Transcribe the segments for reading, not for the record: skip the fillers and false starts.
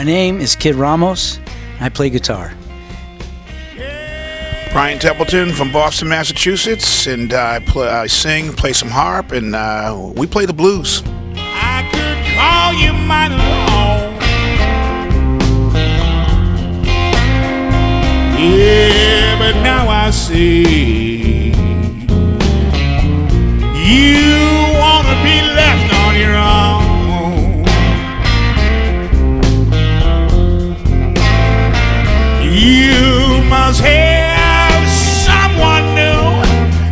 My name is Kid Ramos. I play guitar. Brian Templeton from Boston, Massachusetts, and I sing, play some harp, and we play the blues. I could call you mighty long. Yeah, but now I see you wanna be left on your own. You must have someone new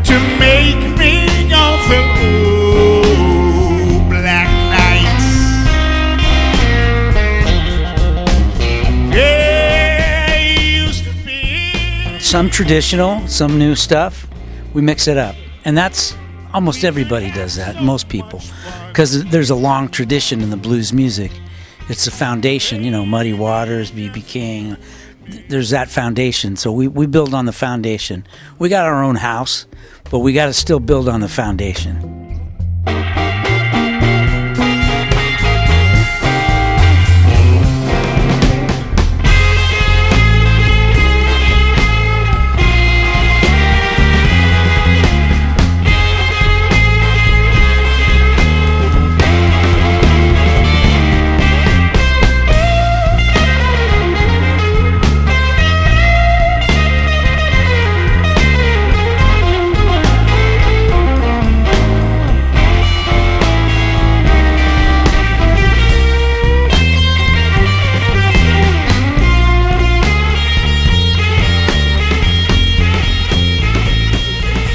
to make me go through black nights. Yeah, used to be. Some traditional, some new stuff. We mix it up. And that's almost everybody does that, most people. Because there's a long tradition in the blues music. It's the foundation, Muddy Waters, B.B. King. There's that foundation, so we build on the foundation. We got our own house, but we got to still build on the foundation.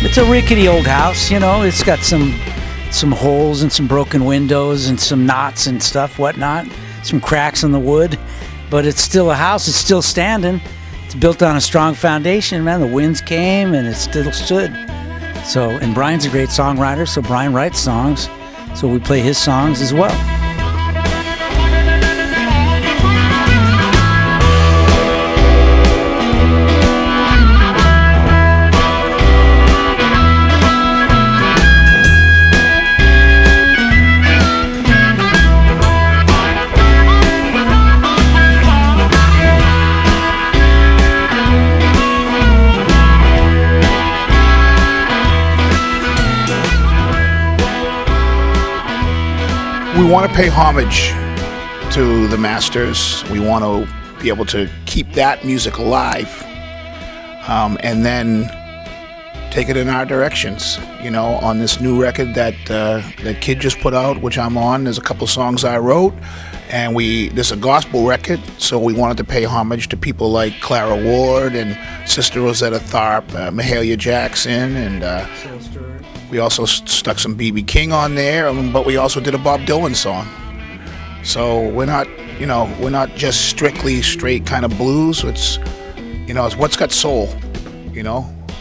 It's a rickety old house, it's got some holes and some broken windows and some knots and stuff, whatnot, some cracks in the wood, but it's still a house, it's still standing. It's built on a strong foundation, man. The winds came and it still stood. So, and Brian's a great songwriter, so Brian writes songs, so we play his songs as well. We want to pay homage to the masters. We want to be able to keep that music alive, and then take it in our directions. On this new record that Kid just put out, which I'm on, there's a couple songs I wrote, and this is a gospel record, so we wanted to pay homage to people like Clara Ward and Sister Rosetta Tharpe, Mahalia Jackson, and we also stuck some B.B. King on there, but we also did a Bob Dylan song. So we're not just strictly straight kind of blues. It's what's got soul,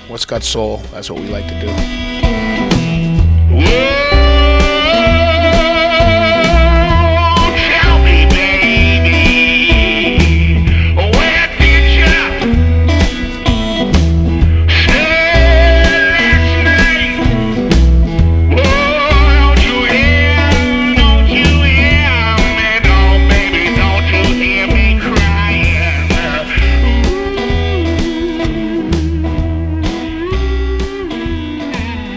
what's got soul. That's what we like to do.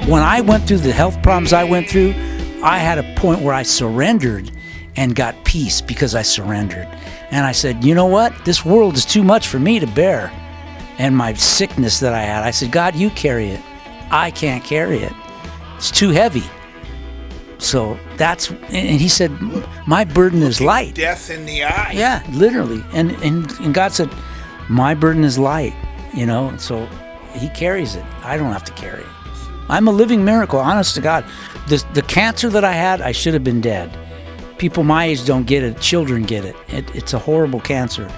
When I went through the health problems I went through, I had a point where I surrendered and got peace because I surrendered. And I said, you know what? This world is too much for me to bear. And my sickness that I had, I said, God, you carry it. I can't carry it. It's too heavy. So and he said, my burden is light. Death in the eye. Yeah, literally. And God said, my burden is light, so he carries it. I don't have to carry it. I'm a living miracle, honest to God. The cancer that I had, I should have been dead. People my age don't get it. Children get it. It's a horrible cancer.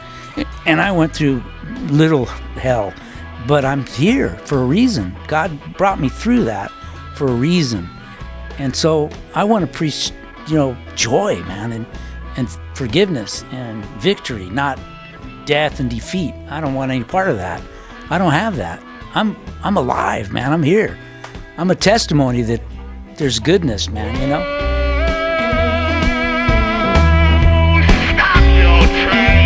And I went through little hell. But I'm here for a reason. God brought me through that for a reason. And so I want to preach, joy, man, and forgiveness and victory, not death and defeat. I don't want any part of that. I don't have that. I'm alive, man. I'm here. I'm a testimony that there's goodness, man, Stop your train.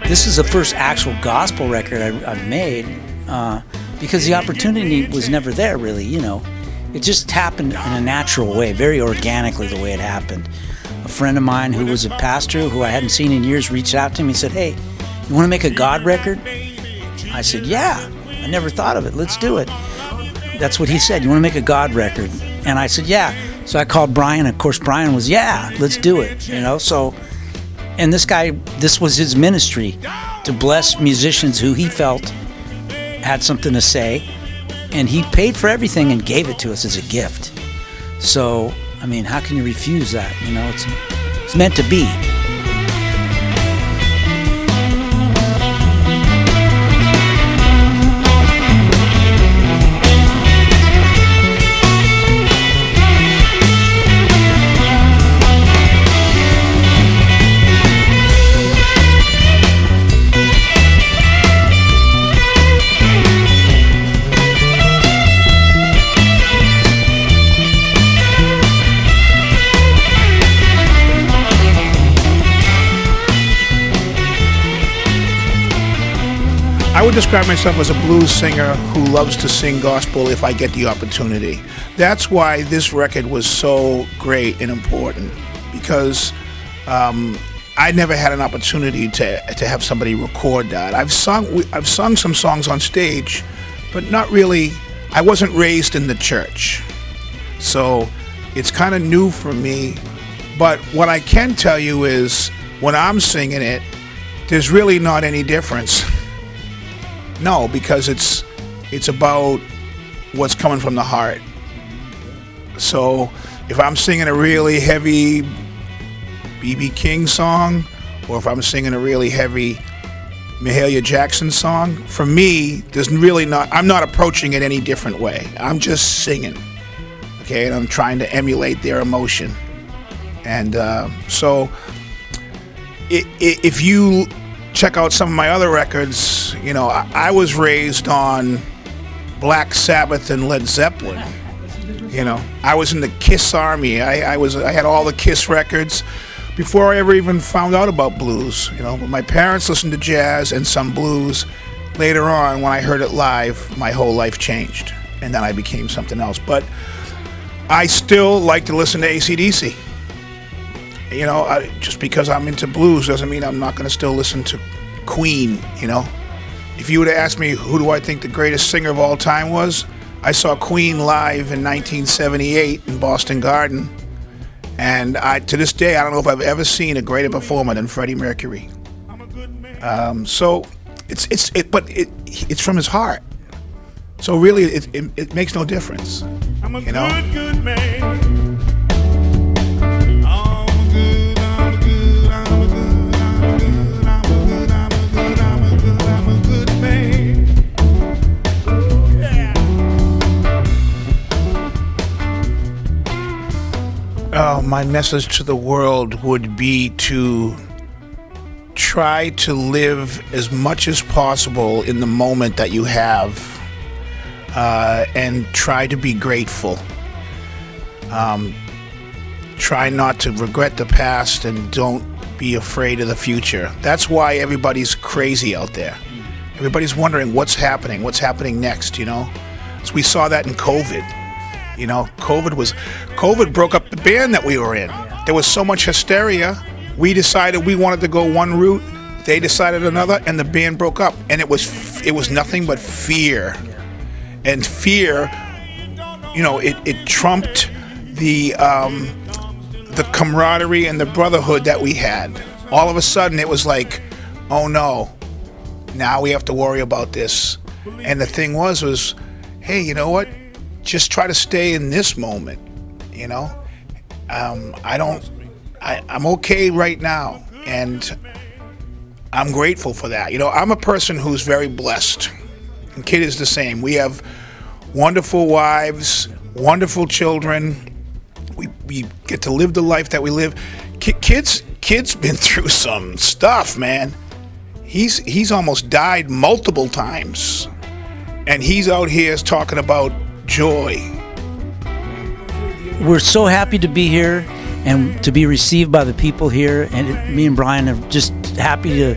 this is the first actual gospel record I've made, because the opportunity was never there, really, you know. It just happened in a natural way, very organically the way it happened. A friend of mine who was a pastor who I hadn't seen in years reached out to me and said, "Hey, you want to make a God record?" I said, "Yeah, I never thought of it. Let's do it." That's what he said. "You want to make a God record?" And I said, "Yeah." So I called Brian. Of course, Brian was, "Yeah, let's do it." You know, so, and this guy, this was his ministry, to bless musicians who he felt had something to say. And he paid for everything and gave it to us as a gift. So, I mean, how can you refuse that? You know, it's meant to be. I would describe myself as a blues singer who loves to sing gospel if I get the opportunity. That's why this record was so great and important, because I never had an opportunity to have somebody record that. I've sung some songs on stage, but not really. I wasn't raised in the church, so it's kind of new for me. But what I can tell you is, when I'm singing it, there's really not any difference. No, because it's about what's coming from the heart. So if I'm singing a really heavy B.B. King song, or if I'm singing a really heavy Mahalia Jackson song, for me, I'm not approaching it any different way. I'm just singing, okay? And I'm trying to emulate their emotion. And so if you check out some of my other records, you know, I was raised on Black Sabbath and Led Zeppelin. You know, I was in the Kiss Army. I had all the Kiss records before I ever even found out about blues. You know, but my parents listened to jazz and some blues. Later on, when I heard it live, my whole life changed, and then I became something else. But I still like to listen to AC/DC. You know, just because I'm into blues doesn't mean I'm not going to still listen to Queen, you know. If you would have asked me who do I think the greatest singer of all time was, I saw Queen live in 1978 in Boston Garden. And to this day, I don't know if I've ever seen a greater performer than Freddie Mercury. So it's from his heart. So really, it makes no difference. You know. Good man. My message to the world would be to try to live as much as possible in the moment that you have, and try to be grateful. Try not to regret the past, and don't be afraid of the future. That's why everybody's crazy out there. Everybody's wondering what's happening next, you know? So we saw that in COVID. You know, COVID broke up the band that we were in. There was so much hysteria. We decided we wanted to go one route. They decided another, and the band broke up. And it was nothing but fear. And fear, you know, it trumped the camaraderie and the brotherhood that we had. All of a sudden, it was like, oh no, now we have to worry about this. And the thing was, hey, you know what? Just try to stay in this moment, you know. I'm okay right now, and I'm grateful for that. You know, I'm a person who's very blessed, and Kid is the same. We have wonderful wives, wonderful children. We get to live the life that we live. Kid's been through some stuff, man. He's almost died multiple times, and he's out here talking about joy. We're so happy to be here and to be received by the people here, and me and Brian are just happy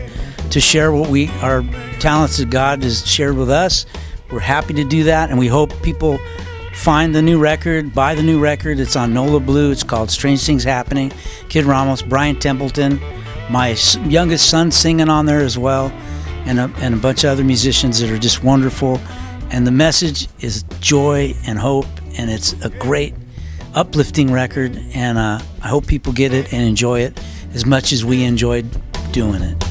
to share what our talents that God has shared with us. We're happy to do that, and we hope people find the new record, buy the new record. It's on Moulin Blues. It's called Strange Things Happening. Kid Ramos, Brian Templeton, my youngest son singing on there as well, and a bunch of other musicians that are just wonderful. And the message is joy and hope, and it's a great uplifting record, and I hope people get it and enjoy it as much as we enjoyed doing it.